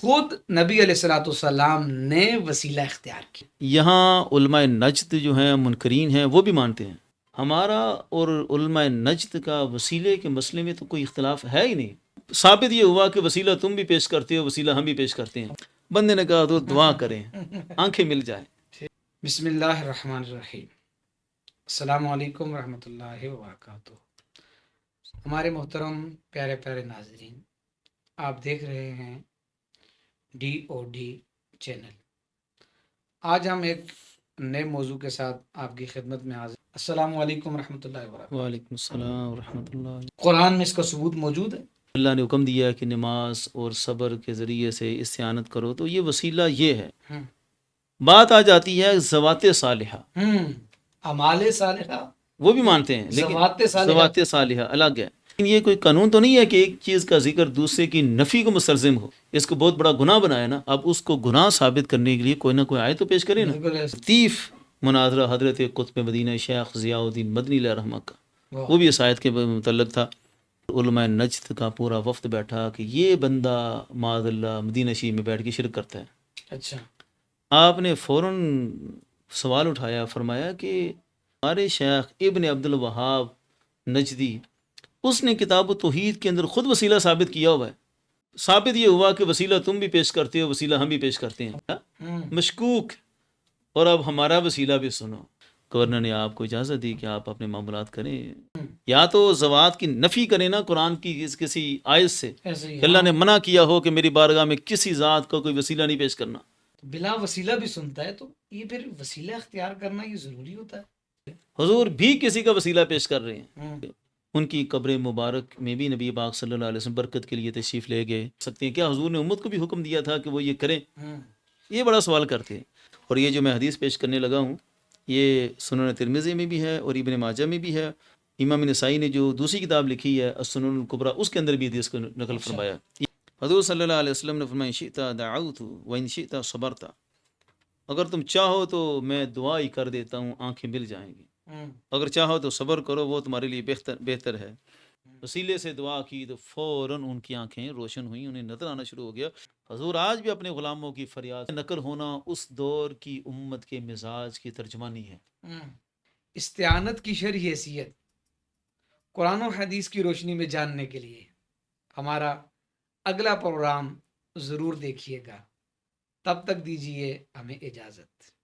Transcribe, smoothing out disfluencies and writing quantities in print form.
خود نبی علیہ الصلوۃ والسلام نے وسیلہ اختیار کیا. یہاں علماء نجد جو ہیں منکرین ہیں وہ بھی مانتے ہیں. ہمارا اور علماء نجد کا وسیلے کے مسئلے میں تو کوئی اختلاف ہے ہی نہیں. ثابت یہ ہوا کہ وسیلہ تم بھی پیش کرتے ہو، وسیلہ ہم بھی پیش کرتے ہیں. بندے نے کہا تو دعا کریں، آنکھیں مل جائیں. بسم اللہ الرحمن الرحیم. السلام علیکم ورحمۃ اللہ وبرکاتہ. ہمارے محترم پیارے پیارے ناظرین، آپ دیکھ رہے ہیں ڈی او ڈی چینل. آج ہم ایک نئے موضوع کے ساتھ آپ کی خدمت میں حاضر. السلام علیکم ورحمۃ اللہ وبرکاتہ. وعلیکم السلام ورحمۃ اللہ. قرآن میں اس کا ثبوت موجود ہے. اللہ نے حکم دیا کہ نماز اور صبر کے ذریعے سے استعانت کرو، تو یہ وسیلہ یہ ہے. بات آ جاتی ہے ذوات صالحہ. اعمال صالحہ وہ بھی مانتے ہیں، لیکن ذوات صالحہ الگ ہے. لیکن یہ کوئی قانون تو نہیں ہے کہ ایک چیز کا ذکر دوسرے کی نفی کو مستلزم ہو. اس کو بہت بڑا گناہ بنایا نا. اب اس کو گناہ ثابت کرنے کے لیے کوئی نہ کوئی آیت تو پیش کرے نا. لطیف مناظرہ حضرت قطب مدینہ شیخ ضیاء الدین مدنی علیہ رحمہ کا، وہ بھی اس آیت کے متعلق تھا. علماء نجد کا پورا وفد بیٹھا کہ یہ بندہ معاذ اللہ مدینہ شریف میں بیٹھ کے شرک کرتا ہے. اچھا. آپ نے فوراً سوال اٹھایا، فرمایا کہ ہمارے شیخ ابن عبد الوہاب نجدی، اس نے کتاب توحید کے اندر خود وسیلہ ثابت کیا ہوا ہے. ثابت یہ ہوا کہ وسیلہ تم بھی پیش کرتے ہو، وسیلہ ہم بھی پیش کرتے ہیں. مشکوک. اور اب ہمارا وسیلہ بھی سنو. گورنر نے آپ کو اجازت دی کہ آپ اپنے معاملات کریں. یا تو ذوات کی نفی کریں نا قرآن کی کسی آیت سے کہ اللہ نے منع کیا ہو کہ میری بارگاہ میں کسی ذات کا کوئی وسیلہ نہیں پیش کرنا. بلا وسیلہ بھی سنتا ہے تو یہ پھر وسیلہ اختیار کرنا یہ ضروری ہوتا ہے. حضور بھی کسی کا وسیلہ پیش کر رہے ہیں. ان کی قبر مبارک میں بھی نبی پاک صلی اللہ علیہ وسلم برکت کے لیے تشریف لے گئے. سکتے ہیں کیا حضور نے امت کو بھی حکم دیا تھا کہ وہ یہ کریں؟ یہ بڑا سوال کرتے ہیں. اور یہ جو میں حدیث پیش کرنے لگا ہوں یہ سنن ترمذی میں بھی ہے اور ابن ماجہ میں بھی ہے. امام نسائی نے جو دوسری کتاب لکھی ہے السنن الکبریٰ، اس کے اندر بھی حدیث کو نقل فرمایا. حضور صلی اللہ علیہ وسلم نے فرمایا ان شئت دعوت وان شئت صبرت، اگر تم چاہو تو میں دعا ہی کر دیتا ہوں، آنکھیں مل جائیں گی. اگر چاہو تو صبر کرو، وہ تمہارے لیے بہتر ہے. وسیلے سے دعا کی تو فوراً ان کی آنکھیں روشن ہوئیں، انہیں نظر آنا شروع ہو گیا. حضور آج بھی اپنے غلاموں کی فریاد نقل ہونا اس دور کی امت کے مزاج کی ترجمانی ہے. استعانت کی شرعی حیثیت قرآن و حدیث کی روشنی میں جاننے کے لیے ہمارا اگلا پروگرام ضرور دیکھیے گا. تب تک دیجیے ہمیں اجازت.